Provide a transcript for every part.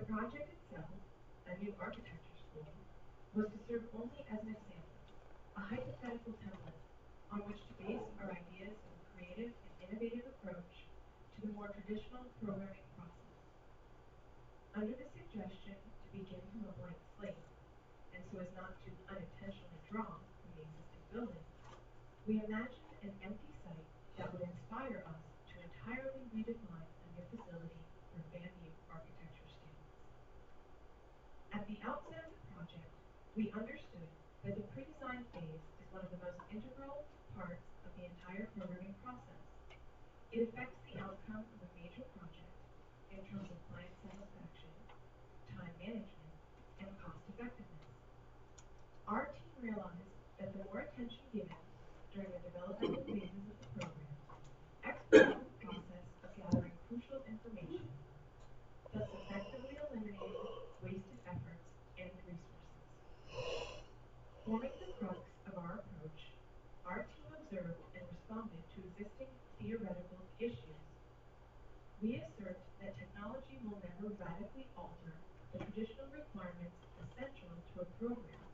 project itself, a new architecture school, was to serve only as an example, a hypothetical template on which to base our ideas of a creative and innovative approach to the more traditional programming process. Under the suggestion to begin from a blank slate, and so as not to unintentionally draw from the existing building, we imagined an empty site that would inspire us to entirely redefine a new facility for FAMU architecture students. At the outset of the project, we understood that the pre-design phase is one of the most integral parts of the entire programming process. It affects the outcome of a major project in terms of client satisfaction, time management, and cost effectiveness. Our team realized that the more attention given during the developmental phases of the program expedited the process of gathering crucial information, thus effectively eliminating wasted efforts and resources. Forming the crux of our approach, our team observed and responded to existing theoretical issues. We assert that technology will never radically alter the traditional requirements essential to a program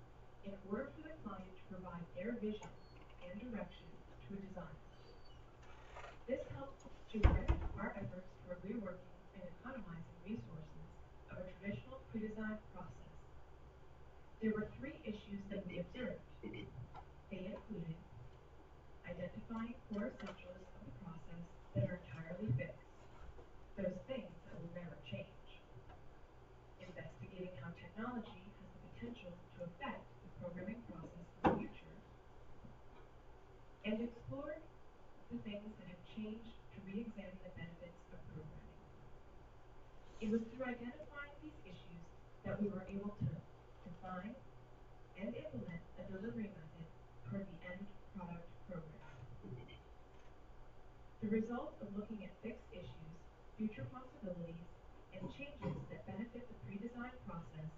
in order for the client to provide their vision and direction to a designer. This helped to direct our efforts toward reworking and economizing resources of a traditional pre-design process. There were three issues that we observed. They included identifying core essentials of the process that are entirely fixed, those things that will never change, investigating how technology has the potential to affect the programming process in the future, and explored the things that have changed to re-examine the benefits of programming. It was through identifying these issues that we were able to define and implement a delivery method toward the end product program. The result of looking at fixed issues, future possibilities, and changes that benefit the pre-design process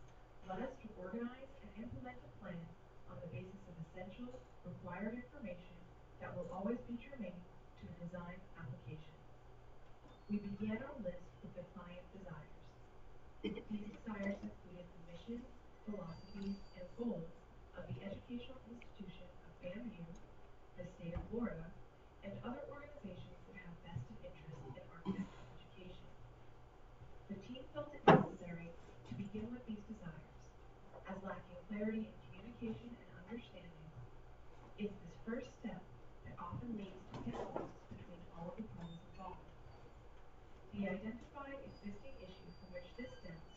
led us to organize and implement a plan on the basis of essential, required information that will always be germane to the design application. We began our list with the client desires. These desires included the mission, philosophies, and goals of the educational institution of FAMU, the state of Florida, and other organizations that have vested interest in architecture education. The team felt it necessary to begin with these desires, as lacking clarity in communication and understanding is this first step that often leads to pitfalls between all of the parties involved. The identified existing issue from which this stems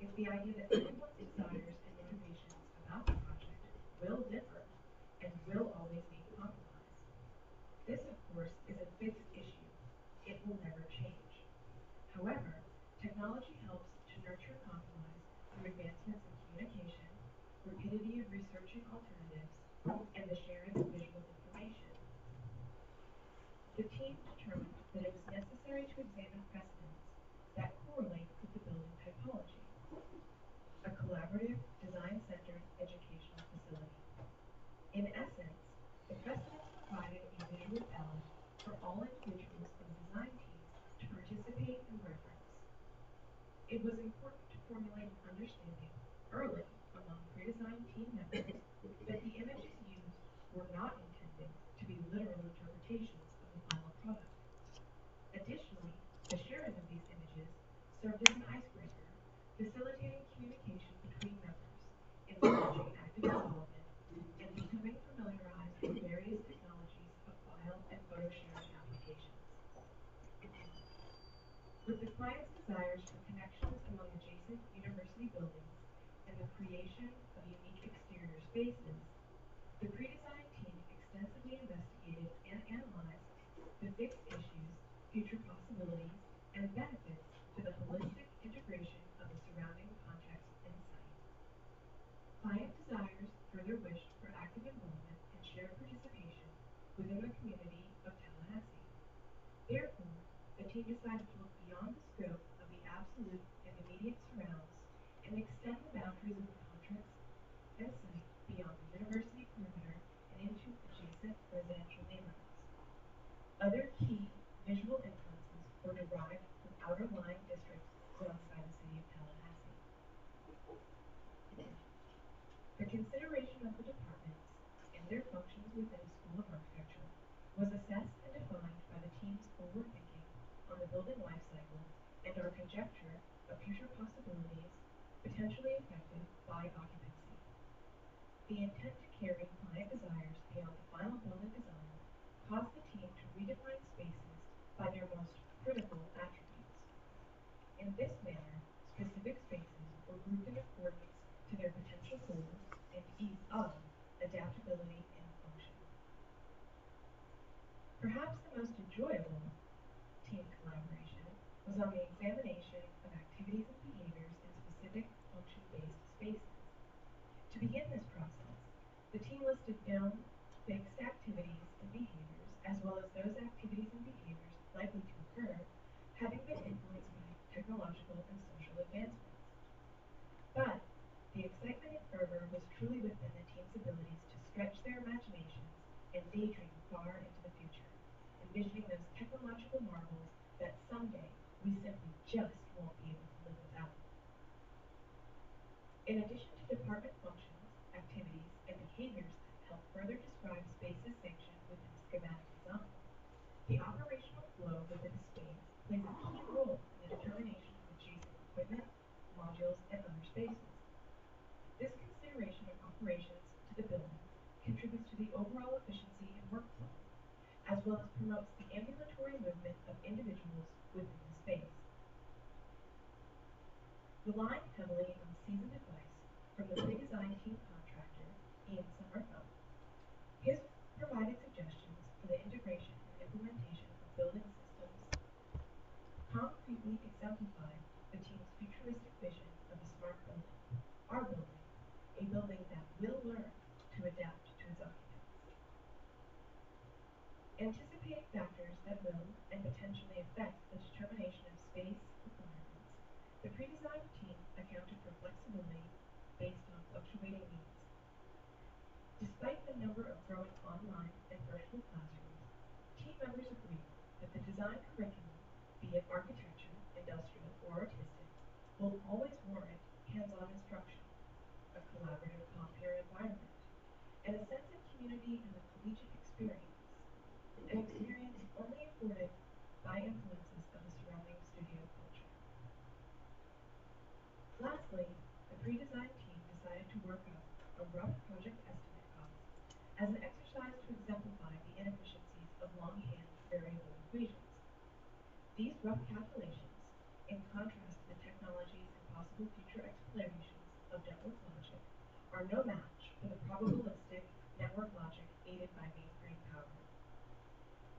is the idea that everyone's desires and motivations about the project will differ and will always need compromise. This, of course, is a fixed issue. It will never change. However, technology helps to nurture compromise through advancements in communication, rapidity of researching alternatives, and the sharing of visual information. The team determined that it was necessary to examine precedents that correlate with the building typology, a collaborative, design-centered educational facility. In essence, the precedents provided a visual palette for all individuals of the design team to participate and reference. It was important to formulate an understanding early among pre-design team members that the images used were not intended to be literal interpretations of the final product. Additionally, the sharing of these images served as an icebreaker, facilitating communication between members, encouraging active involvement, and becoming familiarized with various technologies of file and photo sharing applications. With the client's desires for connections among adjacent university buildings and the creation of unique exterior spaces, the pre-design team extensively investigated and analyzed the fixed issues, future possibilities, and benefits to the holistic integration of the surrounding context and site. Client desires further wished for active involvement and shared participation within the community of Tallahassee. Therefore, the team decided to look beyond the scope of the absolute and immediate surrounds and extend the boundaries of the context and site beyond the university perimeter and into adjacent residential neighborhoods. Other key visual influences were derived from outer lying districts alongside the city of Tallahassee. building life cycle and our conjecture of future possibilities potentially affected by occupancy. The intent to carry client desires beyond the final building design caused the team to redefine spaces by their most critical attributes. In this manner, specific spaces were grouped in accordance to their potential goals and ease of adaptability and function. Perhaps the most enjoyable team collaboration was on the examination of activities and behaviors in specific function-based spaces. To begin this process, the team listed known fixed activities and behaviors, as well as those activities and behaviors likely to occur, having been influenced by technological and social advancements. But the excitement and fervor was truly within the team's abilities to stretch their imaginations and daydream far into the future, envisioning those technological marvels that someday we simply just won't be able to live without. In addition to department functions, activities, and behaviors that help further describe spaces sanctioned within schematic design, the operational flow within a space plays a key role in the determination of adjacent equipment, modules, and other spaces. This consideration of operations to the building contributes to the overall efficiency and workflow, as well as promotes the ambulatory movement of individuals within the space. Relying heavily on seasoned advice from the pre-design team contractor, Ian Summerthumb, his provided suggestions for the integration and implementation of building systems concretely exemplified the team's futuristic vision of a smart building, our building, a building that will learn to adapt to its occupants. Anticipating factors that will and potentially affect the determination of space requirements, the pre-design team accounted for flexibility based on fluctuating needs. Despite the number of growing online and virtual classrooms, team members agreed that the design curriculum, be it architecture, industrial, or artistic, will always warrant hands-on instruction, a collaborative comm-peer environment, and a sense of community and the collegiate experience, an experience only afforded by influences of the surrounding studio culture. Lastly, the pre-design team decided to work up a rough project estimate cost as an exercise to exemplify the inefficiencies of longhand variable equations. These rough calculations, in contrast to the technologies and possible future explorations of network logic, are no match for the probabilistic network logic aided by mainframe power.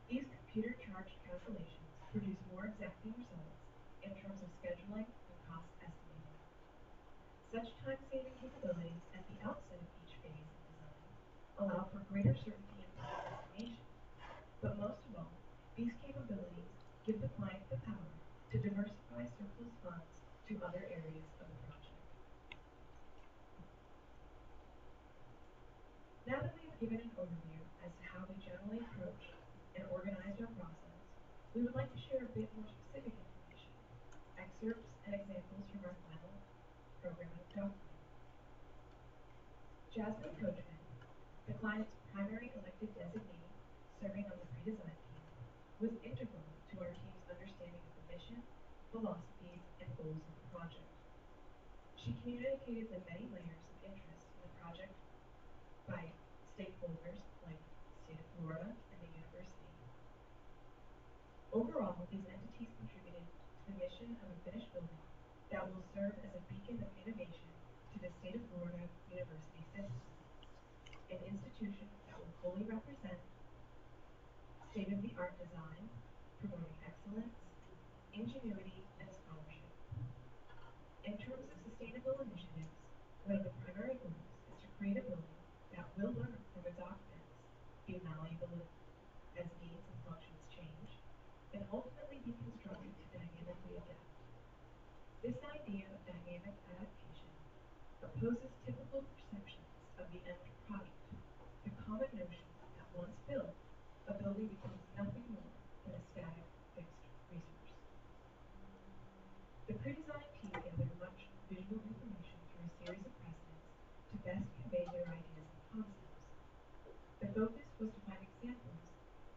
These computer-charged calculations produce more exacting results in terms of scheduling and cost estimating. Such time-saving capabilities at the outset of each phase of design allow for greater certainty in project estimation. But most of all, these capabilities give the client the power to diversify surplus funds to other areas of the project. Now that we have given an overview as to how we generally approach and organize our process, we would like to share a bit more specific information, excerpts and examples from our final programming document. Jasmine Coachman, the client's primary elected designee serving on the pre-design team, was integral to our team's understanding of the mission, philosophies, and goals of the project. She communicated the many layers of interest in the project by stakeholders like the state of Florida and the university. Overall, these entities contributed to the mission of a finished building that will serve as a beacon of innovation to the state of Florida university system, an institution that will fully represent state-of-the-art design, promoting excellence, ingenuity, and scholarship. In terms of sustainable initiatives, one of the primary goals is to create a building that will learn from its occupants, be malleable as needs and functions change, and ultimately be constructed to dynamically adapt. This idea of dynamic adaptation opposes typical perceptions of the end product, the common notion that once built, a building becomes nothing more than a static, fixed resource. The pre-design team gathered much visual information through a series of precedents to best convey their ideas and concepts. The focus was to find examples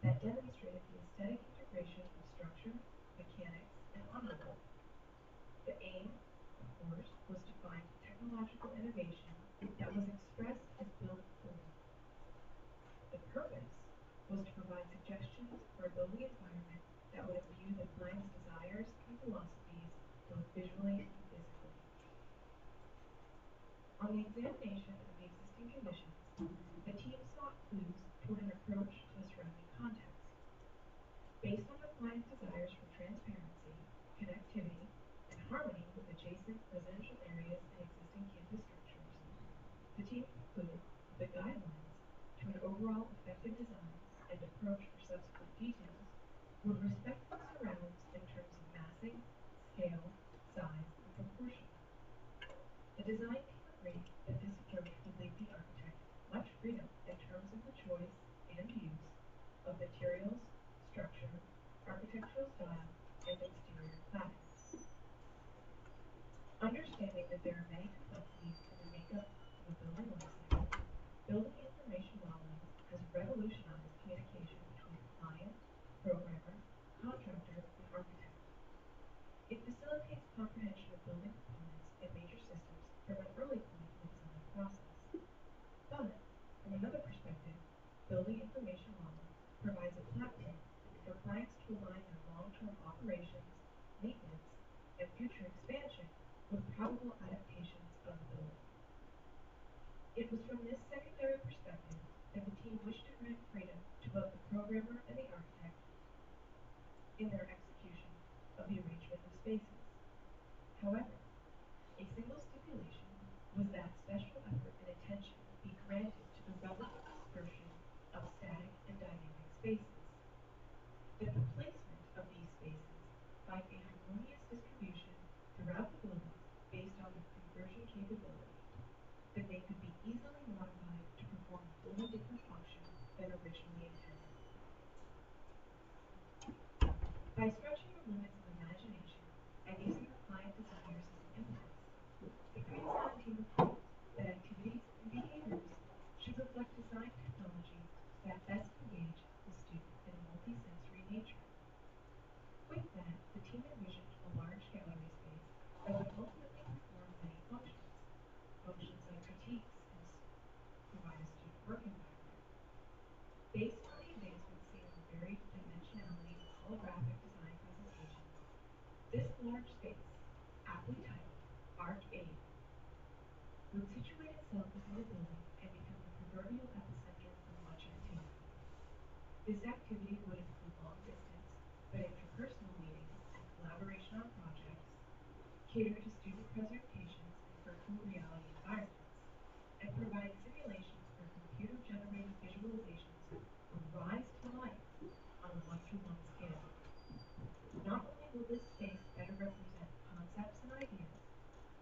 that demonstrated the aesthetic integration of structure, mechanics, and honorable. The aim, of course, was to find technological innovation that was expressed as built for. The purpose was to provide suggestions for a building environment that would imbue the client's desires and philosophies both visually and physically. On the examination of the existing conditions, the team sought clues toward an approach to the surrounding context. Based on the client's desires for transparency, connectivity, and harmony with adjacent residential areas and existing campus structures, the team concluded that the guidelines to an overall effective design and approach for subsequent details would respect the surrounds in terms of massing, scale, size, and proportion. The design team agreed that this approach would leave the architect much freedom in terms of the choice and use of materials, structure, architectural style, and exterior cladding. Understanding that there are many complexities in the makeup of a building lifecycle, building information modeling has revolutionized communication between client, programmer, contractor, and architect. It facilitates comprehension of building components and major systems from an early point in the design process. But, from another perspective, building information modeling provides a platform for clients to align their long-term operations, maintenance, and future expansion with probable adaptations of the building. It was from this secondary perspective that the team wished to grant freedom to both the programmer and the architect in their execution of the arrangement of spaces. However, a single stipulation was that special effort and attention be granted to the relative dispersion of static and dynamic spaces, that the placement of these spaces find a harmonious distribution throughout the building based on their conversion capability, that they could be easily modified to perform a wholly different function than originally intended. By stretching the limits of imagination and using the client desires as an impetus, the pre-design team agreed that activities and behaviors should reflect design technologies that best engage the student in a multi-sensory nature. With that, the team envisioned a large gallery space that would ultimately perform many functions, functions like critiques and provide a student work environment. Based on the advancements seen in the varied dimensionality of holographic design presentations, this large space, aptly titled Arc 8, would situate itself within the building and become the proverbial epicenter of much activity. This activity would include long-distance but interpersonal meetings and collaboration on projects, cater to student presentations in virtual reality environments, and provide simulations where computer-generated visualizations would rise to life on a one-to-one scale. Not only will this space better represent concepts and ideas,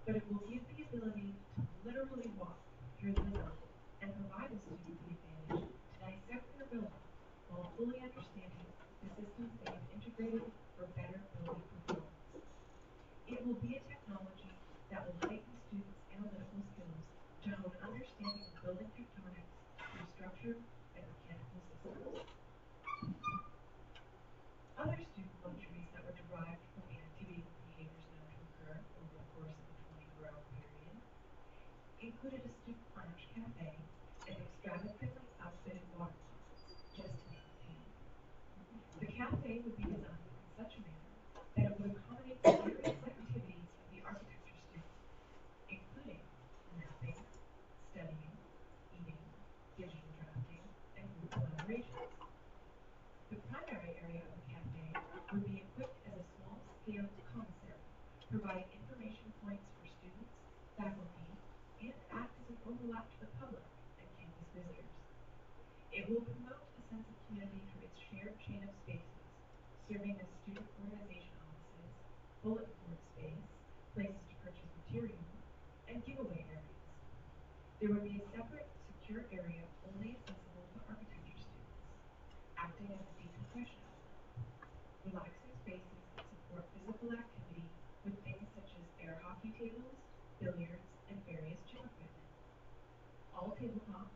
but it will give the ability to literally walk through the design and provide the student the advantage to dissect their building while fully understanding the systems they have integrated for better building performance. It will be a technology that will heighten students' analytical skills to hone an understanding of building tectonics through structure and mechanical systems. Other student luxuries that were derived from the activities and behaviors known to occur over the course of the 24-hour period included a student lounge cafe and extravagantly outfitted water closets, just to name a few. The cafe would be designed in such a manner that it would accommodate the various activities of the architecture student, including napping, studying, eating, digital drafting, and group collaborations. The primary area of the cafe would be equipped as a small-scale commissary, providing information points for students, faculty, and act as an overlap to the public and campus visitors. It will promote a sense of community through its shared chain of spaces, serving as student organization offices, bulletin board space, places to purchase material, and giveaway areas. There would be a separate, secure area only accessible to architecture students, acting as a decompression outlet. Relaxing spaces that support physical activity with things such as air hockey tables, billiards, and various gym equipment. All tabletops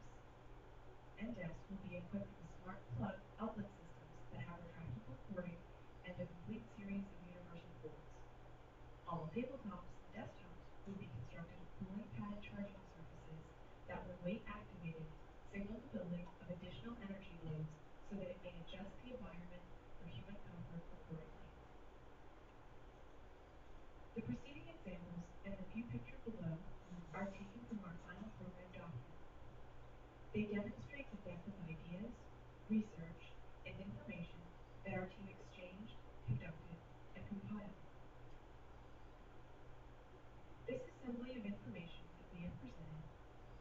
and desks will be equipped with smart plug outlet systems that have retractable cording and a complete series of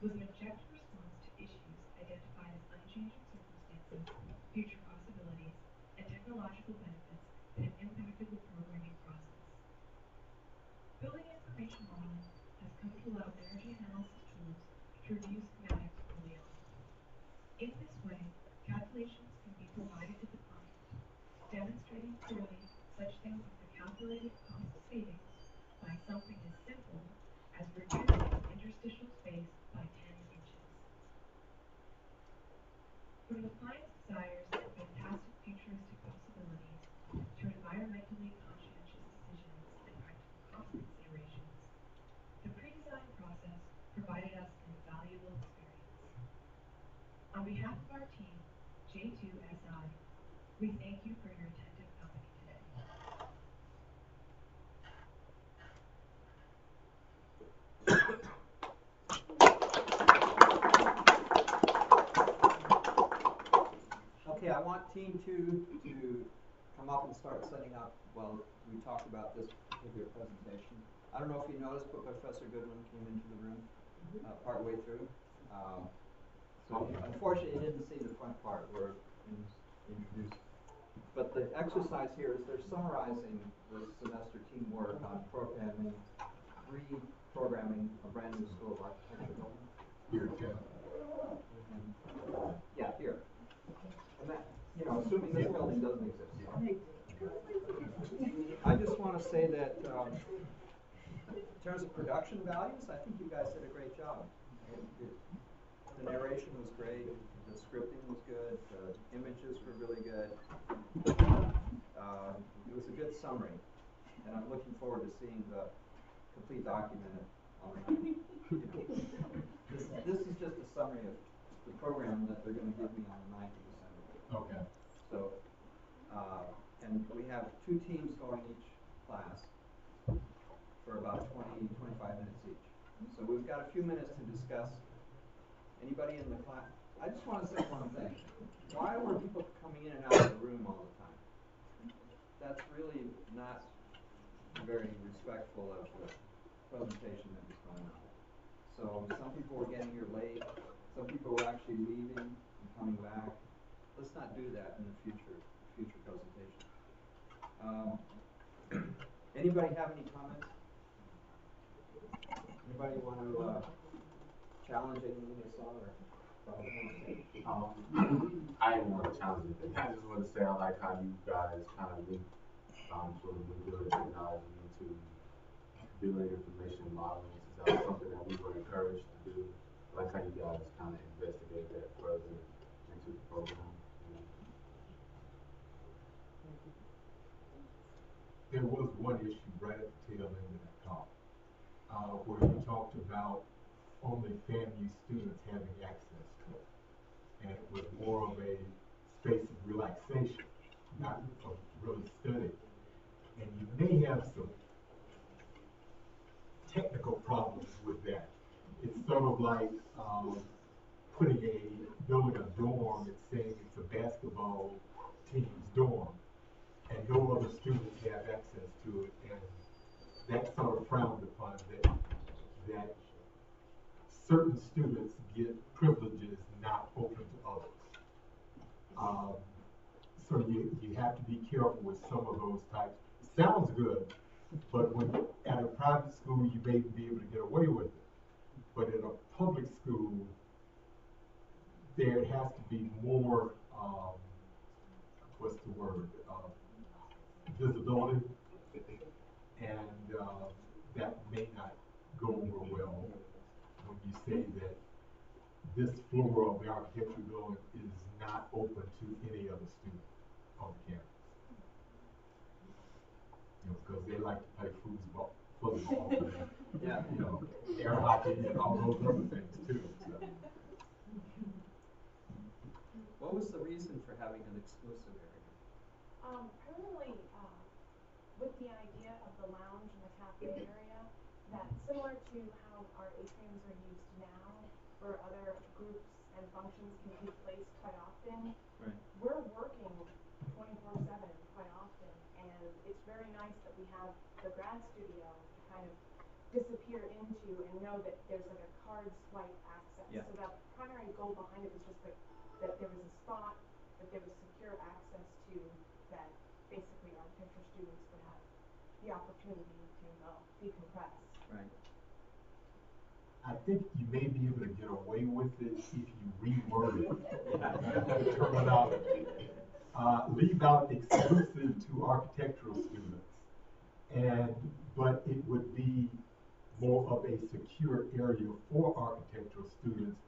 was an objective response to issues identified as unchanging circumstances, future possibilities, and technological benefits that have impacted the programming process. Building information modeling has come to allow energy analysis tools to review schematics early on. In this way, calculations can be provided to the client, demonstrating clearly such things as the calculated cost savings by something as simple as reducing interstitial space by 10 inches. From the client's desires and fantastic futuristic possibilities to environmentally conscientious decisions and practical cost considerations, the pre-design process provided us an invaluable experience. On behalf of our team, J2SI, we thank you for your attentive company today. Okay, I want Team 2 to come up and start setting up while we talk about this particular presentation. I don't know if you noticed, but Professor Goodwin came into the room partway through. So unfortunately, you didn't see the front part where introduced. But the exercise here is they're summarizing the semester teamwork on reprogramming a brand new School of Architecture building. Here, Tim. Yeah, here. And that, assuming this building doesn't exist. I just want to say that in terms of production values, I think you guys did a great job. The narration was great, the scripting was good, the images were really good. It was a good summary, and I'm looking forward to seeing the complete document on the 9th. This is just a summary of the program that they're going to give me on the 9th of December. Okay. So, and we have 2 teams going each class for about 20, 25 minutes each. So we've got a few minutes to discuss. Anybody in the class? I just want to say one thing. Why were people coming in and out of the room all the time? That's really not very respectful of the presentation that was going on. So some people were getting here late. Some people were actually leaving and coming back. Let's not do that in the future presentation. Anybody have any comments? Anybody want to challenge anything they saw or I didn't want to challenge anything. I just want to say I like how you guys kind of link sort of building technology into building information modeling. That was something that we were encouraged to do. I like how you guys kind of investigate that further into the program. There was one issue right at the tail end of that talk, where you talked about only FAMU students having access to it. And it was more of a space of relaxation, not of really study. And you may have some technical problems with that. It's sort of like building a dorm and saying it's a basketball team's dorm, and no other students have access to it, and that's sort of frowned upon, that certain students get privileges not open to others. So you have to be careful with some of those types. It sounds good, but when at a private school, you may be able to get away with it. But in a public school, there has to be more, visibility, and that may not go over well when you say that this floor of the architecture building is not open to any other student on the campus. Because they like to play football, and, air hockey, and all those other things too. So. What was the reason for having an exclusive area? Primarily with the idea of the lounge and the cafe area, that similar to how our atriums are used now for other groups and functions can take place quite often. Right. We're working 24/7 quite often, and it's very nice that we have the grad studio to kind of disappear into and know that there's like a card swipe access. Yeah. So the primary goal behind it was just that there was a spot, that there was secure access to, that basically architecture students would have the opportunity to decompress. Right. I think you may be able to get away with it if you reword it. The terminology. Leave out exclusive to architectural students. But it would be more of a secure area for architectural students,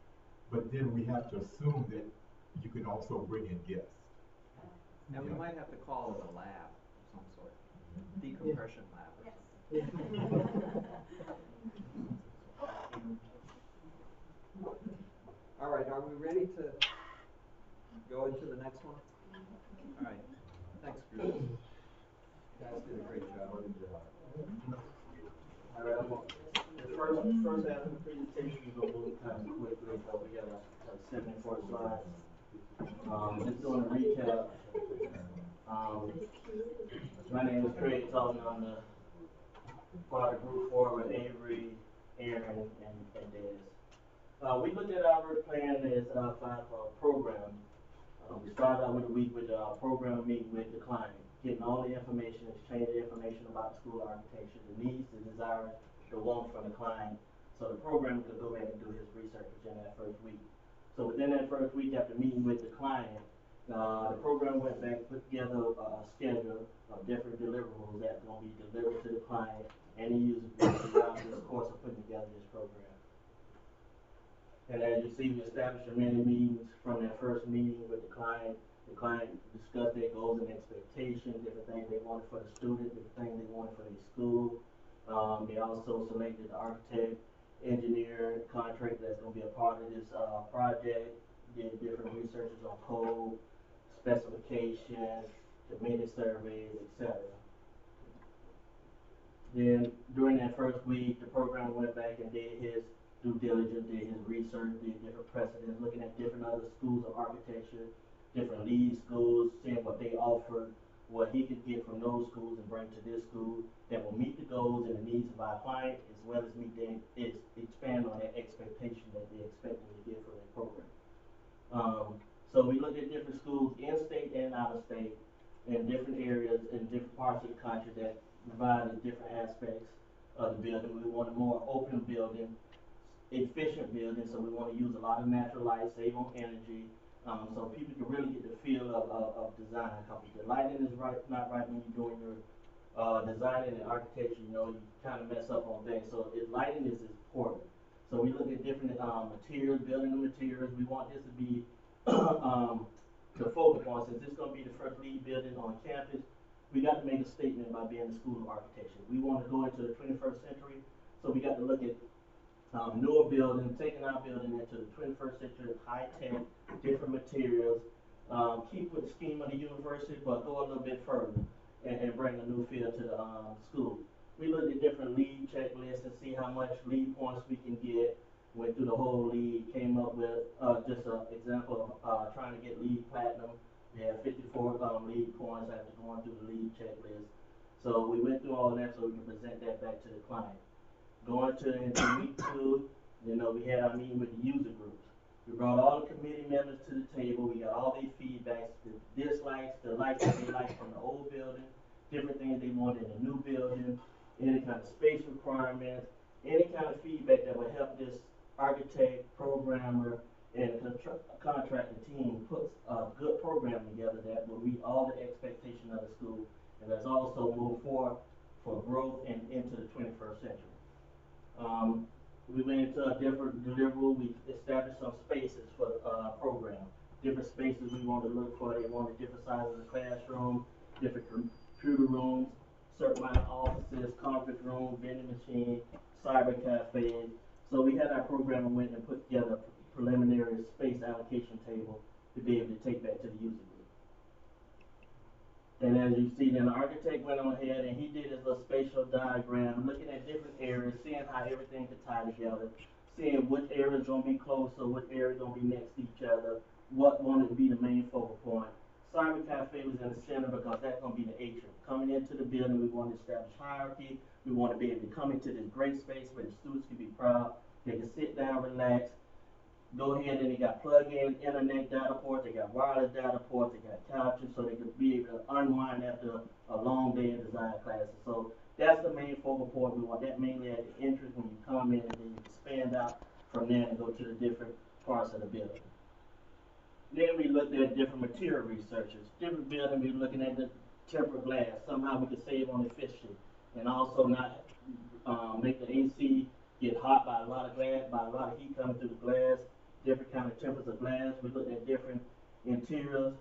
but then we have to assume that you can also bring in guests. And we might have to call it a lab of some sort, decompression lab or Yes. something. All right, are we ready to go into the next one? All right, thanks, group. You guys did a great job. All right, the first half of the presentation is gonna move kind of quickly, but we got like 74 slides. Just doing a recap. My name is Craig Tolman. I'm the part of group 4 with Avery, Aaron, and Dez. We looked at our work plan as our program. We started out with a week with our program meeting with the client, getting all the information, exchanging information about the school architecture, the needs, the desires, the wants from the client, so the program could go back and do his research in that first week. So within that first week, after meeting with the client, the program went back and put together a schedule of different deliverables that's going to be delivered to the client and the user group throughout this course of putting together this program. And as you see, we established many meetings from that first meeting with the client. The client discussed their goals and expectations, different things they wanted for the student, different things they wanted for their school. They also selected the architect, engineer, contractor that's going to be a part of this project, did different researches on code, specifications, committee surveys, etc. Then during that first week, the program went back and did his due diligence, did his research, did different precedents, looking at different other schools of architecture, different lead schools, seeing what they offered, what he could get from those schools and bring to this school that will meet the goals and the needs of our client, as well as meet their, expand on that expectation that they're expecting to get from their program. So we looked at different schools in state and out of state, in different areas, in different parts of the country that provided different aspects of the building. We want a more open building, efficient building, so we want to use a lot of natural light, save on energy, so people can really get the feel of design. Because if the lighting is not right when you're doing your designing and architecture, you know, you kind of mess up on things. So lighting is important. So we look at different materials, building the materials. We want this to be the focal point. Since this is going to be the first lead building on campus, we got to make a statement about being the school of architecture. We want to go into the 21st century, so we got to look at newer buildings, taking our building into the 21st century, high tech, different materials, keep with the scheme of the university, but go a little bit further and bring a new feel to the school. We looked at different lead checklists and see how much lead points we can get. Went through the whole lead, came up with just an example of trying to get lead platinum. We had 54 lead points after going through the lead checklist. So we went through all that so we can present that back to the client. Going into week 2, you know, we had our meeting with the user groups. We brought all the committee members to the table. We got all their feedbacks, the dislikes, the likes that they liked from the old building, different things they wanted in the new building, any kind of space requirements, any kind of feedback that would help this architect, programmer, and contractor team put a good program together that will meet all the expectations of the school, and let's also move forward for growth and into the 21st century. We went into a different deliverable. We established some spaces for the program. Different spaces we wanted to look for. They wanted different sizes of classrooms, different computer rooms, certain amount of offices, conference room, vending machine, cyber cafes. So we had our program and went and put together a preliminary space allocation table to be able to take back to the user group. And as you see, then the architect went on ahead and he did his little spatial diagram, looking at different areas, seeing how everything could tie together, seeing which area is going to be closer, which area is going to be next to each other, what wanted to be the main focal point. Cyber Cafe was in the center because that's going to be the atrium. Coming into the building, building, we want to establish hierarchy. We want to be able to come into this great space where the students can be proud. They can sit down, relax, go ahead, and they got plug-in internet data ports, they got wireless data ports, they got couches, so they can be able to unwind after a long day of design classes. So that's the main focal point. We want that mainly at the entrance when you come in, and then you can expand out from there and go to the different parts of the building. Then we looked at different material researches. Different building, we were looking at the tempered glass. Somehow we could save on efficiency, and also not make the AC get hot by a lot of glass, by a lot of heat coming through the glass. Different kind of temperatures of glass. We looked at different interiors,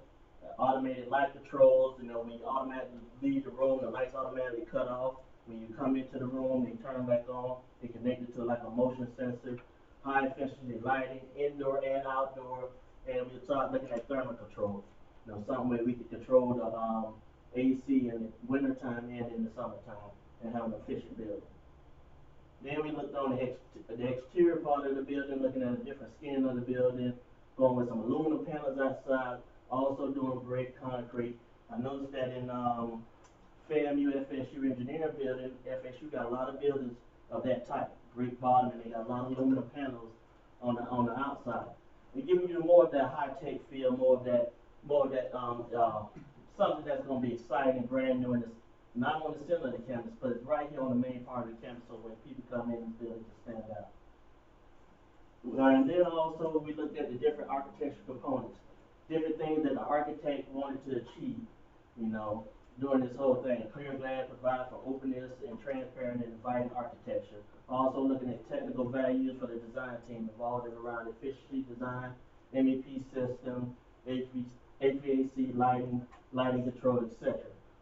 automated light controls. You know, when you automatically leave the room, the lights automatically cut off. When you come into the room, they turn back on. They connected to like a motion sensor. High efficiency lighting, indoor and outdoor. And we start looking at thermal control. You know, something where we can control the AC in the wintertime and in the summertime and have an efficient building. Then we looked on the exterior part of the building, looking at a different skin of the building, going with some aluminum panels outside, also doing brick, concrete. I noticed that in FAMU, FSU engineering building, FSU got a lot of buildings of that type, brick bottom, and they got a lot of aluminum panels on the outside. We're giving you more of that high-tech feel, more of that something that's going to be exciting, brand new, and it's not on the center of the campus, but it's right here on the main part of the campus, so when people come in, this building can stand out. And then also we looked at the different architectural components, different things that the architect wanted to achieve, you know, during this whole thing. Clear glass provide for openness and transparent and inviting architecture. Also looking at technical values for the design team involved around efficiency design, MEP system, HVAC lighting control, etc.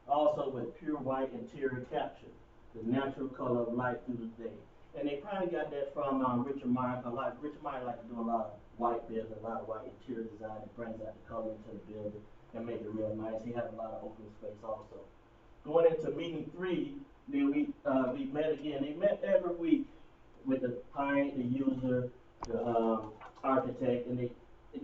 Also with pure white interior capture, the natural color of light through the day. And they probably got that from Richard Meyer. Richard Meyer likes to do a lot of white building, a lot of white interior design that brings out the color into the building and make it real nice. He has a lot of open space also. Going into meeting 3, then we met again. They met every week with the client, the user, the architect, and they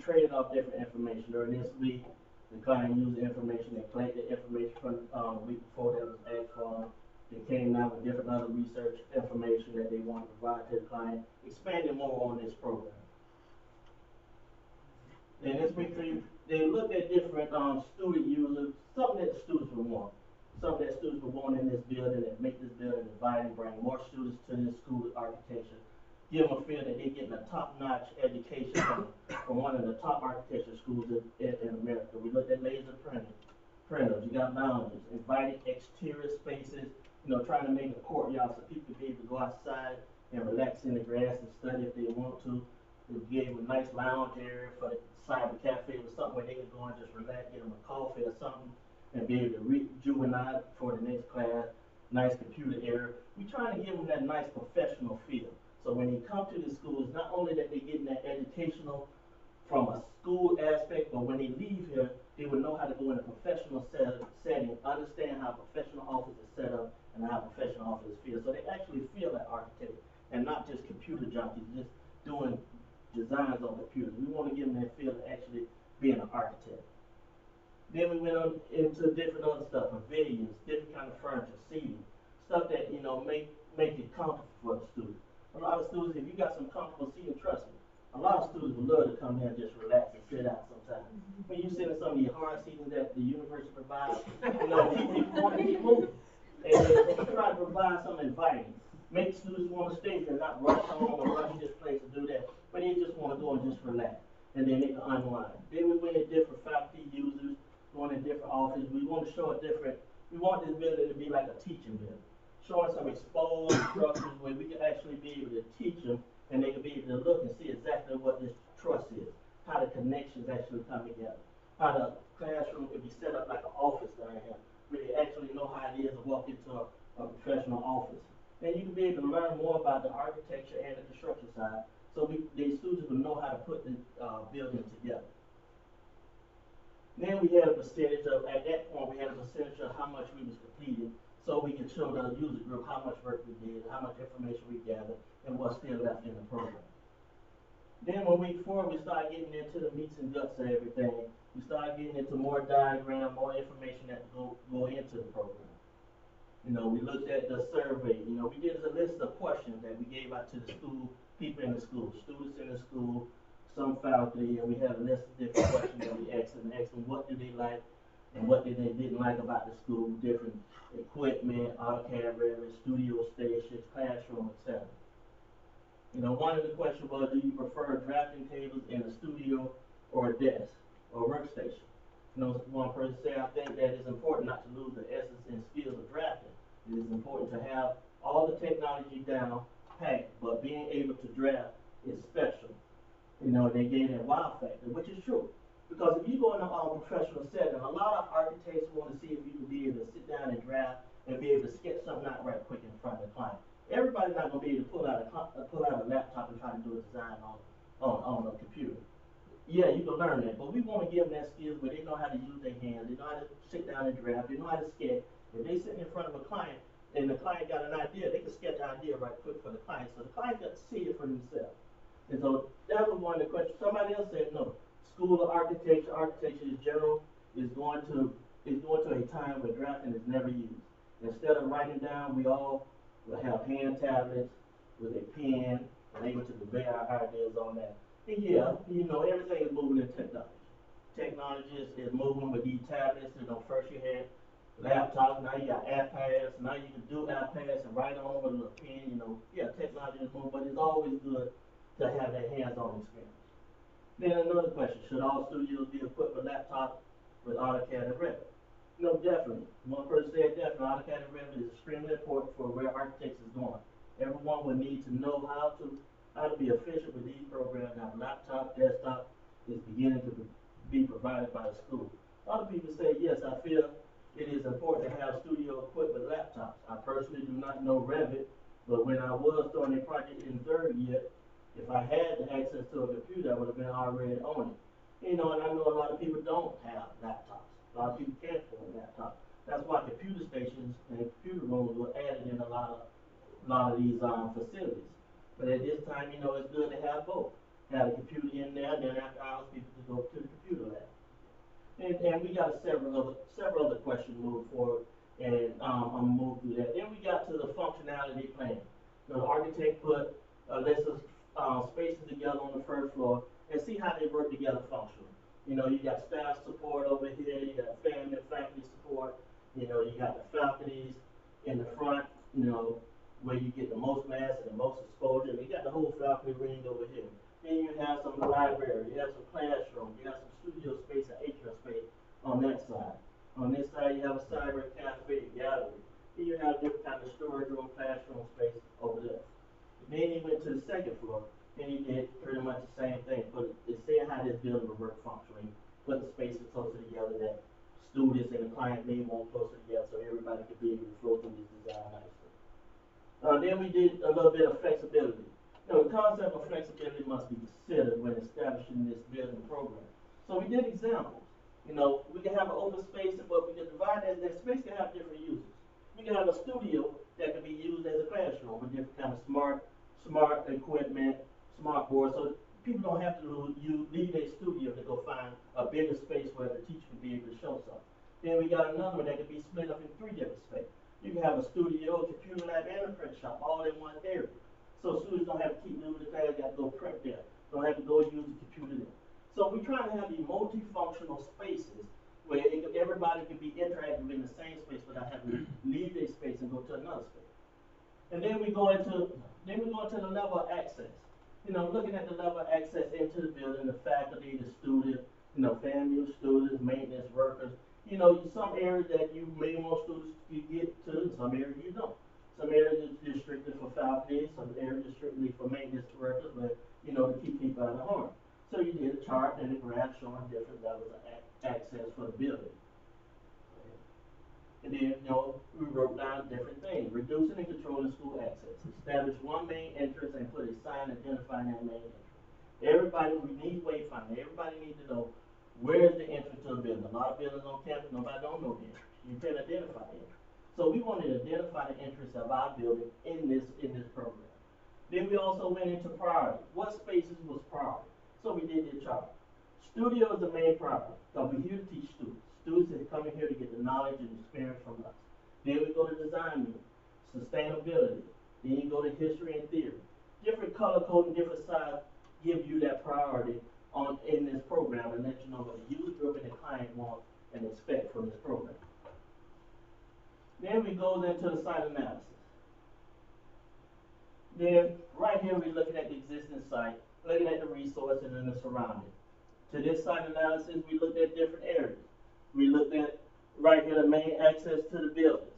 traded off different information. During this week, the client used the information, they collected information from the week before that was asked for. They came out with different other research information that they want to provide to the client, expanding more on this program. And this week 3, they looked at different student users, something that the students would want. Something that students would want in this building that make this building inviting, bring more students to this school of architecture, give them a feel that they're getting a top-notch education from one of the top architecture schools in America. We looked at laser printers, you got lounges, inviting exterior spaces, you know, trying to make a courtyard so people can be able to go outside and relax in the grass and study if they want to. We gave them a nice lounge area for the cyber cafe or something where they can go and just relax, get them a coffee or something, and be able to rejuvenate for the next class. Nice computer area. We're trying to give them that nice professional feel. So when they come to the school, it's not only that they're getting that educational from a school aspect, but when they leave here, they will know how to go in a professional setting, understand how a professional office is set up, and how a professional office feels. So they actually feel like architects, and not just computer junkies, just doing designs on computers. We want to give them that feel of actually being an architect. Then we went on into different other stuff, pavilions, different kind of furniture, seating, stuff that, you know, make it comfortable for the students. A lot of students, if you got some comfortable seating, trust me, a lot of students would love to come here and just relax and sit out sometimes. When you sit in some of the hard seating that the university provides, you know, people want to keep moving. And we try to provide something inviting. Make students want to stay here, not rush home or rush this place to do that, but they just want to go and just relax. And then they can unwind. Then we went at different faculty users, going in different offices. We want to show we want this building to be like a teaching building. Showing some exposed structures where we can actually be able to teach them and they can be able to look and see exactly what this trust is, how the connections actually come together, how the classroom can be set up like an office down here, where they actually know how it is to walk into a professional office. And you can be able to learn more about the architecture and the construction side, so the students will know how to put the building together. Then we had a percentage of, at that point, we had a percentage of how much we was completed, so we could show the user group how much work we did, how much information we gathered, and what's still left in the program. Then when week 4, we started getting into the meats and guts of everything. We started getting into more diagram, more information that go into the program. You know, we looked at the survey, you know, we did a list of questions that we gave out to the school, people in the school, students in the school, some faculty, and we had a list of different questions that we asked them what do they like and what did they didn't like about the school, different equipment, AutoCAD, Revit, studio stations, classroom, etc. You know, one of the questions was, do you prefer drafting tables in a studio or a desk or workstation? You know, one person said, I think that it's important not to lose the essence and skills of drafting. It is important to have all the technology down packed, but being able to draft is special. You know, they gave that wow factor, which is true. Because if you go in a professional setting, a lot of architects want to see if you can be able to sit down and draft and be able to sketch something out right quick in front of the client. Everybody's not going to be able to pull out a laptop and try to do a design on a computer. Yeah, you can learn that, but we want to give them that skills where they know how to use their hands, they know how to sit down and draft, they know how to sketch. If they sit in front of a client and the client got an idea, they can sketch the idea right quick for the client, so the client got to see it for themselves. And so that was one of the questions. Somebody else said no. School of architecture in general is going to a time where drafting is never used. Instead of writing down, we all will have hand tablets with a pen and able to convey our ideas on that. And yeah, you know, everything is moving in technology. Technology is moving with these tablets. You know, first you had laptops, now you got iPads, now you can do iPads and write on them with a pen. You know, yeah, technology is moving, but it's always good to have that hands-on experience. Then another question, should all studios be equipped with laptops with AutoCAD and Revit? No, definitely. One person said definitely, AutoCAD and Revit is extremely important for where architects is going. Everyone will need to know how to be efficient with these programs. Now, laptop, desktop is beginning to be provided by the school. Other people say, yes, I feel it is important to have studio equipped with laptops. I personally do not know Revit, but when I was starting a project in third year, if I had the access to a computer, I would have been already on it. You know, and I know a lot of people don't have laptops. A lot of people can't afford a laptop. That's why computer stations and computer rooms were added in a lot of these facilities. But at this time, you know, it's good to have both. Have a computer in there, and then after hours, people can go to the computer lab. And we got several other questions moving forward, and I'm gonna move through that. Then we got to the functionality plan. The architect put a list of spaces together on the first floor and see how they work together functionally. You know, you got staff support over here, you got family and faculty support, you know, you got the faculties in the front, you know, where you get the most mass and the most exposure. You got the whole faculty ring over here. Then you have some library, you have some classroom, you have some studio space and atrium space on that side. On this side, you have a cyber cafe, gallery. Then you have different kind of storage room, classroom space over there. Then he went to the second floor, and he did pretty much the same thing. But it's saying how this building will work functionally, put the spaces closer together that students and the client may want closer together so everybody could be able to flow through this design nicely. Then we did a little bit of flexibility. You know, the concept of flexibility must be considered when establishing this building program. So we did examples. You know, we can have an open space, but we can divide that space can have different uses. We can have a studio that can be used as a classroom with different kind of smart equipment, smart boards, so people don't have to leave their studio to go find a bigger space where the teacher can be able to show something. Then we got another one that can be split up in 3 different spaces. You can have a studio, a computer lab, and a print shop all in one area. So students don't have to keep moving the class, got to go print there. Don't have to go use the computer there. So we're trying to have these multifunctional spaces where everybody can be interactive in the same space without having to leave their space and go to another space. And then we go into the level of access. You know, looking at the level of access into the building, the faculty, the students, you know, family, students, maintenance workers. You know, some areas that you may want students to get to, some areas you don't. Some areas is restricted for faculty, some areas is strictly for maintenance workers, but, you know, to keep people out of harm. So you did a chart and a graph showing different levels of access for the building. And then, you know, we wrote down different things. Reducing and controlling school access. Establish one main entrance and put a sign identifying that main entrance. Everybody, we need wayfinding. Everybody needs to know where's the entrance to a building. A lot of buildings on campus, nobody don't know the entrance. You can't identify the entrance. So we wanted to identify the entrance of our building in this program. Then we also went into priority. What spaces was priority? So we did the chart. Studio is the main priority. So we're here to teach students. Students are coming here to get the knowledge and experience from us. Then we go to design, sustainability. Then you go to history and theory. Different color code and different size give you that priority in this program and let you know what the user group and the client want and expect from this program. Then we go into the site analysis. Then right here we're looking at the existing site, looking at the resources and the surroundings. To this site analysis, we looked at different areas. We looked at right here the main access to the buildings.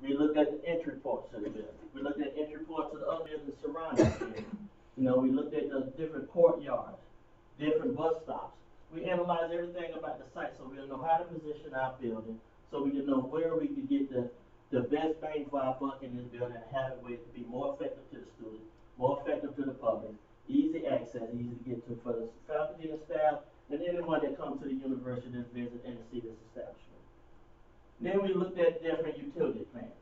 We looked at the entry ports to the building. We looked at entry ports to the other buildings surrounding it. You know, we looked at the different courtyards, different bus stops. We analyzed everything about the site so we'll know how to position our building, so we can know where we can get the best bang for our buck in this building and have it where it to be more effective to the students, more effective to the public, easy access, easy to get to for the faculty and staff, and anyone that comes to the university to visit and to see this establishment. Then we looked at different utility plans.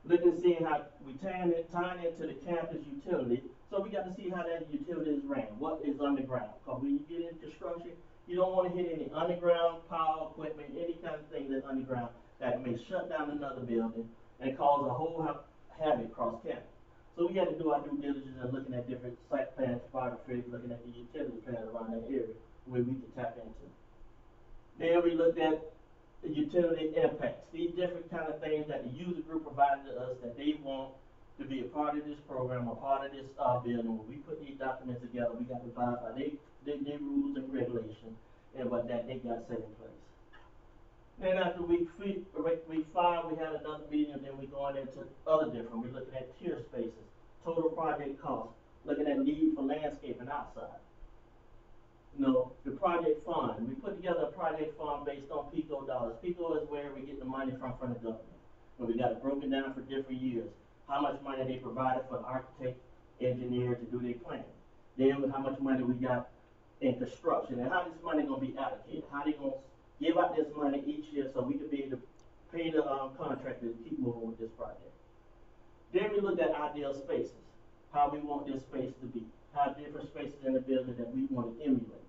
Looked at seeing how we tying into the campus utility, so we got to see how that utility is ran, what is underground. Because when you get into construction, you don't want to hit any underground power equipment, any kind of thing that's underground that may shut down another building and cause a whole havoc across campus. So we had to do our due diligence and looking at different site plan topography, looking at the utility plans around that area where we could tap into. Then we looked at the utility impacts, these different kind of things that the user group provided to us that they want to be a part of this program, a part of this building. When we put these documents together, we got to abide by their rules and regulations and what that they got set in place. Then after week 5, we had another meeting, and then we're going into other different. We're looking at tier spaces, total project cost, looking at need for landscaping outside. You know, the project fund. We put together a project fund based on PICO dollars. PICO is where we get the money from the government. And we got it broken down for different years. How much money they provided for the architect, engineer to do their plan. Then how much money we got in construction, and how this money gonna be allocated. How they gonna give out this money each year so we can be able to pay the contractor to keep moving with this project. Then we looked at ideal spaces, how we want this space to be, how different spaces in the building that we want to emulate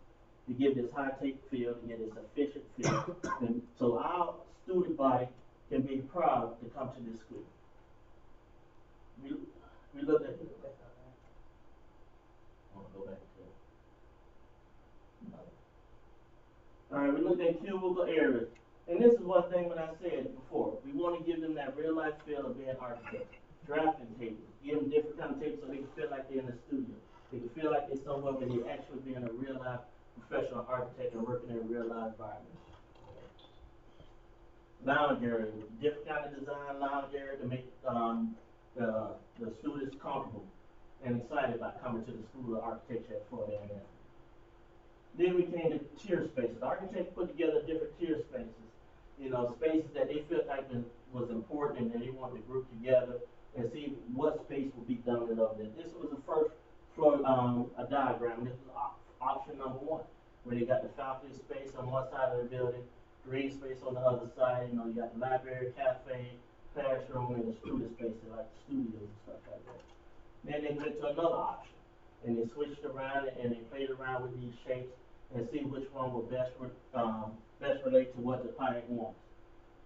to give this high-tech feel, to get this efficient feel, and so our student body can be proud to come to this school. We looked at, all right, we looked at cubicle areas. And this is one thing when I said before, we want to give them that real life feel of being architects. Drafting tables, give them different kind of tables so they can feel like they're in the studio. They can feel like they're somewhere where they're actually being a real life professional architect and working in a real life environment. Lounge area, different kind of design lounge area to make the students comfortable and excited about coming to the School of Architecture at Florida A&M. Then we came to tier spaces. Architects put together different tier spaces. You know, spaces that they felt like was important and they wanted to group together and see what space would be dominant over there. This was the first floor a diagram. This was option number 1, where they got the faculty space on one side of the building, green space on the other side. You know, you got the library, cafe, classroom, and the student spaces like the studios and stuff like that. Then they went to another option, and they switched around and they played around with these shapes and see which one would best relate to what the client wants.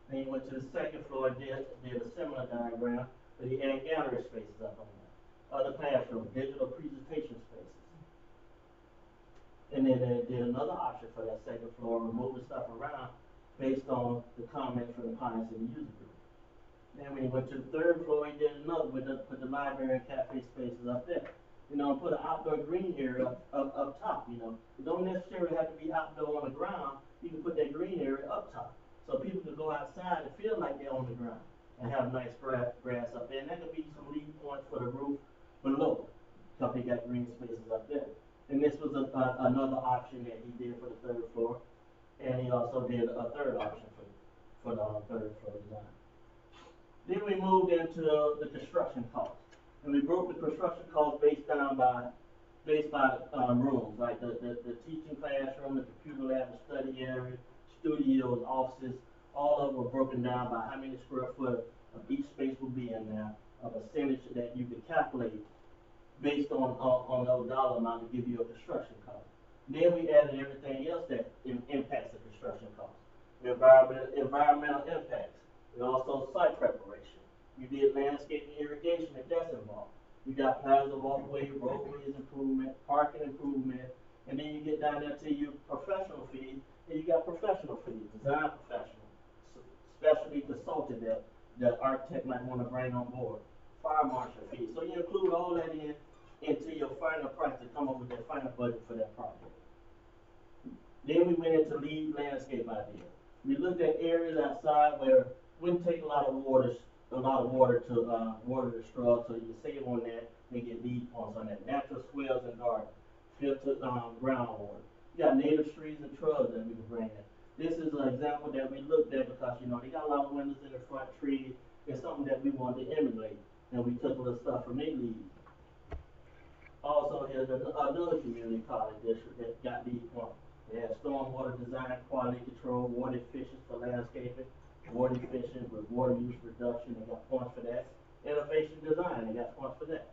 Then you went to the second floor, did a similar diagram, but he had gallery spaces up on there. Other classrooms, digital presentation spaces. And then they did another option for that second floor, removing stuff around based on the comments from the clients in the user group. Then when he went to the third floor, he did another with put the library and cafe spaces up there. You know, put an outdoor green area up top, you know. You don't necessarily have to be outdoor on the ground. You can put that green area up top. So people can go outside and feel like they're on the ground and have nice grass up there. And that could be some lead points for the roof below, because they got green spaces up there. And this was another option that he did for the third floor. And he also did a third option for the third floor design. Then we moved into the construction costs. And we broke the construction costs based by rooms, like the teaching classroom, the computer lab, the study area, studios, offices. All of them were broken down by how many square foot of each space will be in there, a percentage that you could calculate based on those dollar amount to give you a construction cost. Then we added everything else that impacts the construction cost. The environmental impacts. We also site preparation. You did landscaping, irrigation, if that's involved. You got plaza, walkway, roadways improvement, parking improvement, and then you get down there to your professional fees, and you got professional fees, design professional, specialty consultant that the architect might want to bring on board, fire marshal fees. So you include all that into your final price to come up with that final budget for that project. Then we went into lead landscape idea. We looked at areas outside where we take a lot of water to water the shrubs, so you can save on that and get lead points on that. Natural swells and gardens, filtered groundwater. You got native trees and shrubs that we can bring in. This is an example that we looked at because, you know, they got a lot of windows in the front, trees. It's something that we wanted to emulate, and we took a little stuff from their leads. Also, here's another community college district that got lead points. They have stormwater design, quality control, water efficiency for landscaping, water efficient with water use reduction, they got points for that. Innovation design, they got points for that.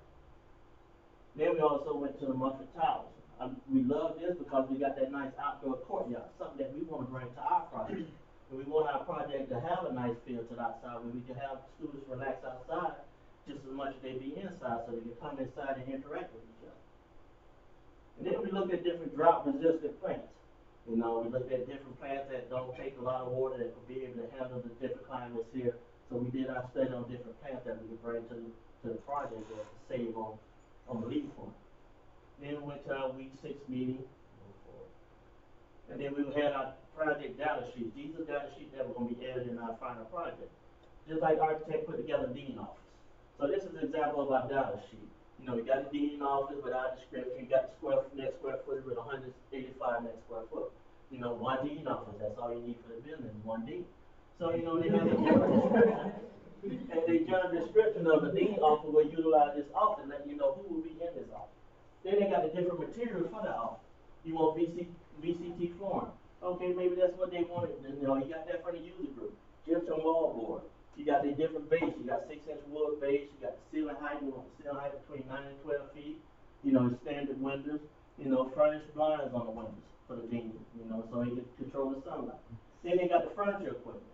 Then we also went to the Muffet Towers. We love this because we got that nice outdoor courtyard, something that we want to bring to our project. And we want our project to have a nice feel to the outside where we can have students relax outside just as much as they be inside, so they can come inside and interact with each other. And then we look at different drought resistant plants. You know, we looked at different plants that don't take a lot of water, that could be able to handle the different climates here. So we did our study on different plants that we could bring to the project that to save on the lead point. Then we went to our week 6 meeting. And then we had our project data sheets. These are data sheets that were going to be added in our final project. Just like architect put together a dean office. So this is an example of our data sheet. You know, we got the dean office without description, you got the net square footage with 185 net square foot. You know, one dean office, that's all you need for the building, one dean. So, you know, they have a general description. And the general description of the dean office will utilize this office, letting you know who will be in this office. Then they got the different materials for the office. You want VCT flooring. Okay, maybe that's what they wanted. You know, you got that for the user group. Gypsum wallboard. You got the different base. You got 6-inch wood base. You got the ceiling height. You want the ceiling height between 9 and 12 feet. You know, the standard windows. You know, furnished blinds on the windows for the dean. You know, so you can control the sunlight. Then they got the furniture equipment.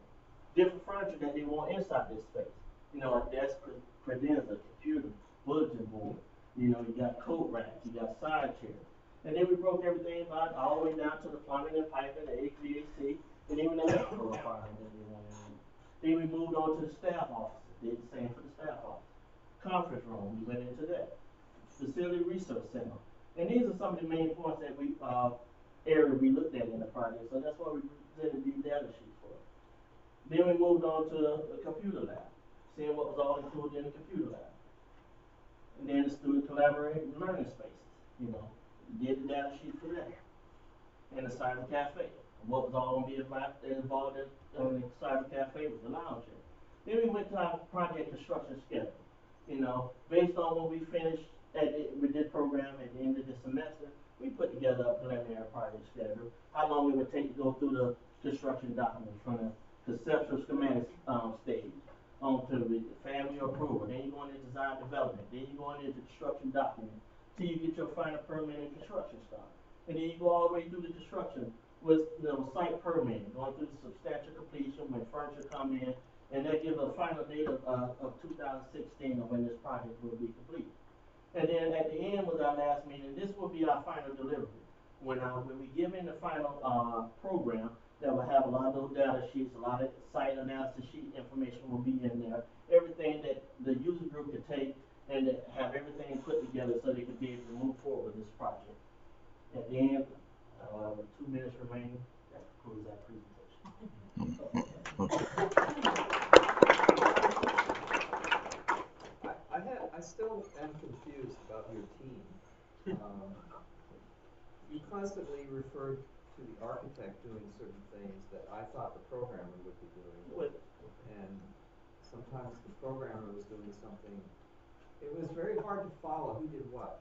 Different furniture that they want inside this space. You know, a desk, credenza, computer, bulletin board. You know, you got coat racks. You got side chairs. And then we broke everything about all the way down to the plumbing and piping, the HVAC, and even the electrical requirements that they wanted. Then we moved on to the staff office. Did the same for the staff office. Conference room, we went into that. Facility research center. And these are some of the main points that we area we looked at in the project. So that's why we presented these data sheets for it. Then we moved on to the computer lab, seeing what was all included in the computer lab. And then the student collaborative learning spaces, you know. Did the data sheet for that. And the cyber cafe. What was all going to be involved in the cyber cafe was the lounge area. Then we went to our project construction schedule. You know, based on what we finished with this program at the end of the semester, we put together a preliminary project schedule. How long it would take to go through the construction documents from the conceptual schematic stage on to the family approval. Then you go into design development. Then you go into construction documents till you get your final permit and construction started. And then you go all the way through the construction with, you know, site permitting, going through the substantial completion when furniture come in, and that gives a final date of 2016 of when this project will be complete. And then at the end was our last meeting. This will be our final delivery. When we give in the final program, that will have a lot of those data sheets, a lot of site analysis sheet information will be in there. Everything that the user group can take and have everything put together so they can be able to move forward with this project. At the end, with 2 minutes remaining, that concludes our presentation. I still am confused about your team. You constantly referred to the architect doing certain things that I thought the programmer would be doing. And sometimes the programmer was doing something. It was very hard to follow who did what.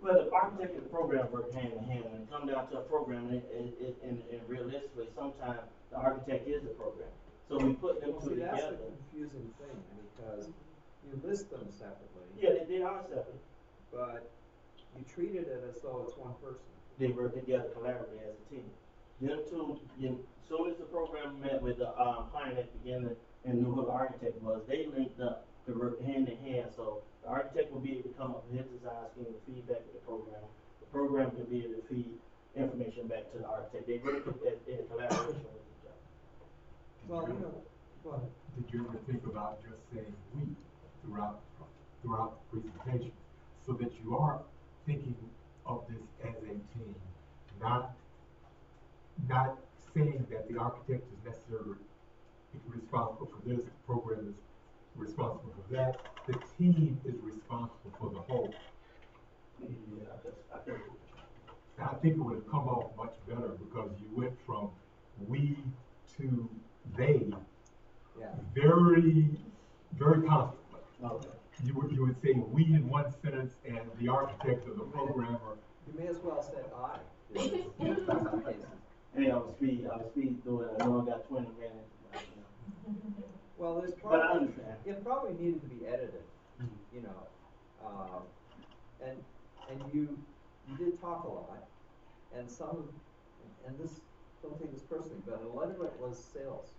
Well, the architect and the program work hand in hand. When it comes down to a program, and realistically, sometimes the architect is the program. So we put them two together. That's the confusing thing, because you list them separately. Yeah, they are separate. But you treated it as though it's one person. They work together collaboratively as a team. Them two, as soon as the program met with the client at the beginning and knew who the architect was, they linked up to work hand in hand. So the architect will be able to come up with his design scheme and feedback to the program. The program can be able to feed information back to the architect. They work in collaboration with each other. Well, you know, well, Did you ever think about just saying we throughout the presentation, so that you are thinking of this as a team, not saying that the architect is necessarily responsible for this, the program is responsible for that. The team is responsible for the whole. Yeah, And I think it would have come off much better because you went from we to they yeah. very, very constantly. okay. You would say we in one sentence and the architect or the programmer. You may as well say I. In some cases. Hey, I was speed through it. I know I got 20 minutes. But, you know. Well, there's But I probably, understand. it probably needed to be edited, you know, and you did talk a lot, and and this, don't take this personally, but a lot of it was sales.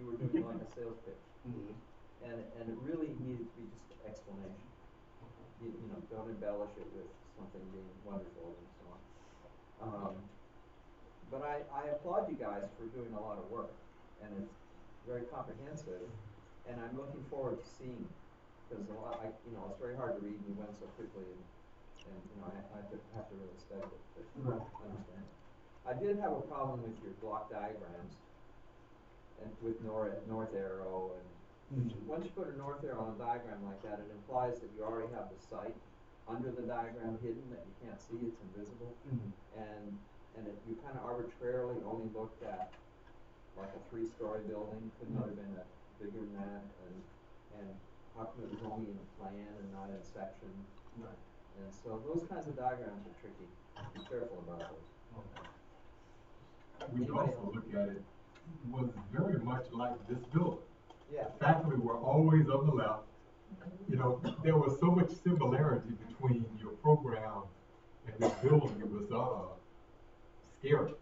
You were doing like a sales pitch, and it really needed to be just explanation. You know, don't embellish it with something being wonderful and so on. But I applaud you guys for doing a lot of work, and it's very comprehensive, and I'm looking forward to seeing, because it's very hard to read, and you went so quickly, and you know, I have to really study it to understand it. I did have a problem with your block diagrams, and with north arrow, and once you put a north arrow on a diagram like that, it implies that you already have the site under the diagram hidden, that you can't see, it's invisible, and you kind of arbitrarily only looked at like a 3-story building, could not have been bigger than that, and how come it was only in a plan and not in section? Right. And so those kinds of diagrams are tricky. Be careful about those. We Anybody also else? look at it, was very much like this building. Yeah. Faculty were always on the left. You know, there was so much similarity between your program and this building, it was scary.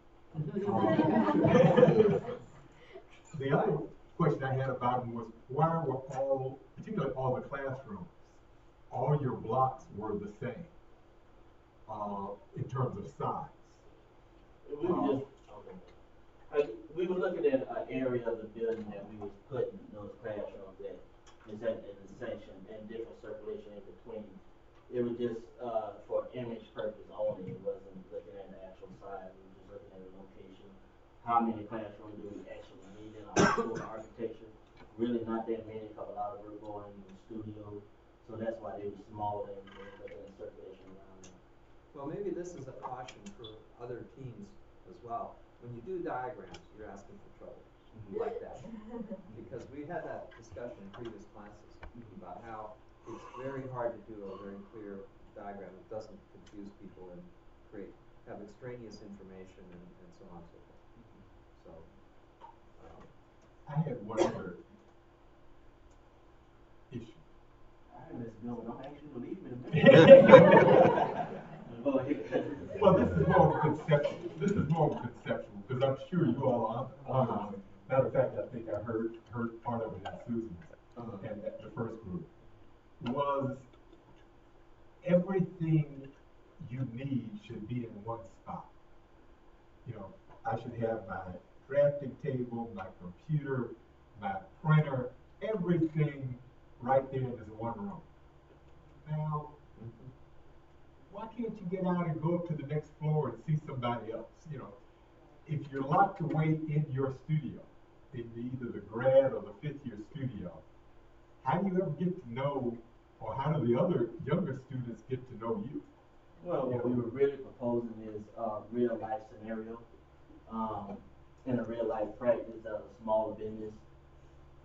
The other question I had about them was, why were particularly all the classrooms, all your blocks were the same in terms of size? We were looking at an area of the building that we was putting those classrooms at. Is at the section and different circulation in between. It was just for image purpose only. It wasn't looking at the actual size. We were just looking at the location. How many classrooms do we actually need in our school architecture? Really not that many, because a lot of we're going in the studio. So that's why they were small and looking at circulation around there. Well, maybe this is a caution for other teams as well. When you do diagrams, you're asking for trouble like that. Because we had that discussion in previous classes about how it's very hard to do a very clear diagram that doesn't confuse people and have extraneous information and so on and so forth. So, I had one other issue. All right, Ms. Bill, don't actually believe me in a minute. Go ahead. Well, this is more conceptual. Because I'm sure you all are. Matter of fact, I think I heard part of it in Susan's and at the first group. Was everything you need should be in one spot. You know, I should have my drafting table, my computer, my printer, everything right there in this one room. Now, why can't you get out and go up to the next floor and see somebody else? You know, if you're locked away in your studio, in either the grad or the 5th-year studio, how do you ever get to know, or how do the other younger students get to know you? Well, what we were really proposing is a real life scenario. In a real life practice of a smaller business,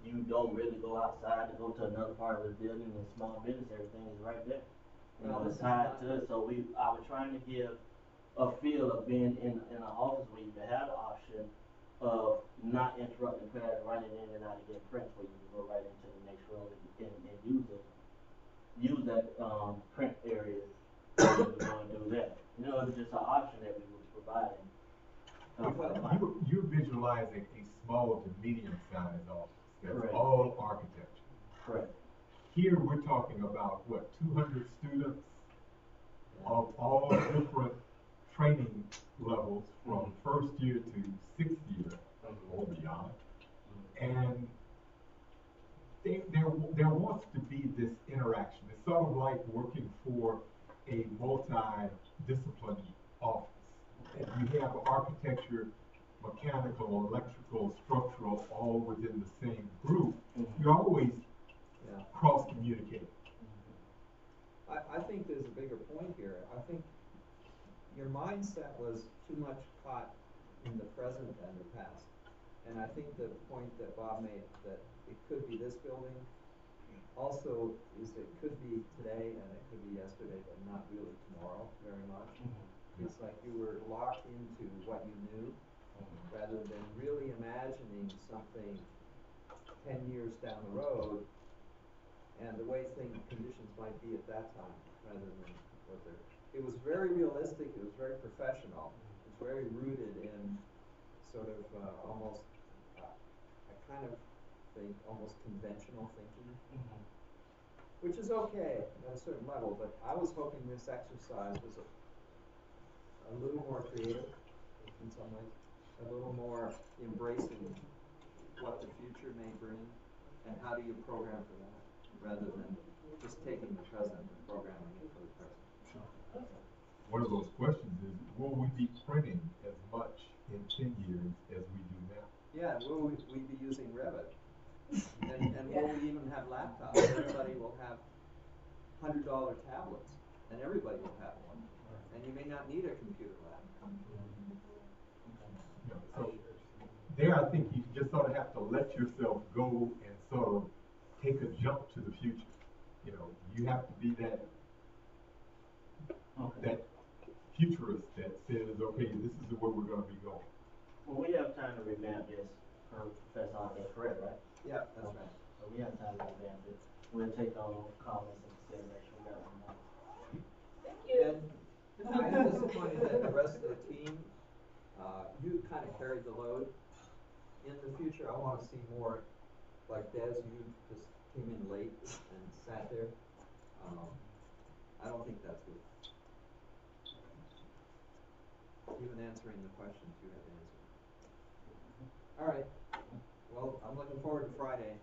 you don't really go outside to go to another part of the building. In small business, everything is right there. You know, it's tied to it. So I was trying to give a feel of being in an office where you can have the option of not interrupting class, running in and out to get print, where you can go right into the next room and use that print area to go and do that. You know, it's just an option that we were providing. You're visualizing a small to medium-sized office. That's Correct. all architecture. Correct. Here, we're talking about, what, 200 students of all different training levels from first year to sixth year or beyond. And there wants to be this interaction. It's sort of like working for a multi-discipline office. And you have architecture, mechanical, electrical, structural, all within the same group. You're always Yeah. cross-communicating. I think there's a bigger point here. I think your mindset was too much caught in the present and the past. And I think the point that Bob made, that it could be this building, also is it could be today and it could be yesterday, but not really tomorrow very much. It's like you were locked into what you knew, rather than really imagining something 10 years down the road and the way conditions might be at that time, rather than what they're. It was very realistic, it was very professional, it's very rooted in sort of almost, I kind of think, almost conventional thinking, which is okay at a certain level, but I was hoping this exercise was a little more creative in some ways, a little more embracing what the future may bring, and how do you program for that, rather than just taking the present and programming it for the present. One of those questions is, will we be printing as much in 10 years as we do now? Yeah, will we be using Revit? And will we even have laptops? Everybody will have $100 tablets, and everybody will have one. And you may not need a computer lab. You know, so there, I think you just sort of have to let yourself go and sort of take a jump to the future. You know, you have to be that futurist that says, okay, this is the way we're going to be going. Well, we have time to revamp this, Professor Hawkins, correct, right? Yeah, that's right. So we have time to revamp it. We'll take all comments and consideration. We got one more. And I am disappointed that the rest of the team, you kind of carried the load. In the future, I want to see more like Des, you just came in late and sat there. I don't think that's good. Even answering the questions you had to answer. All right. Well, I'm looking forward to Friday.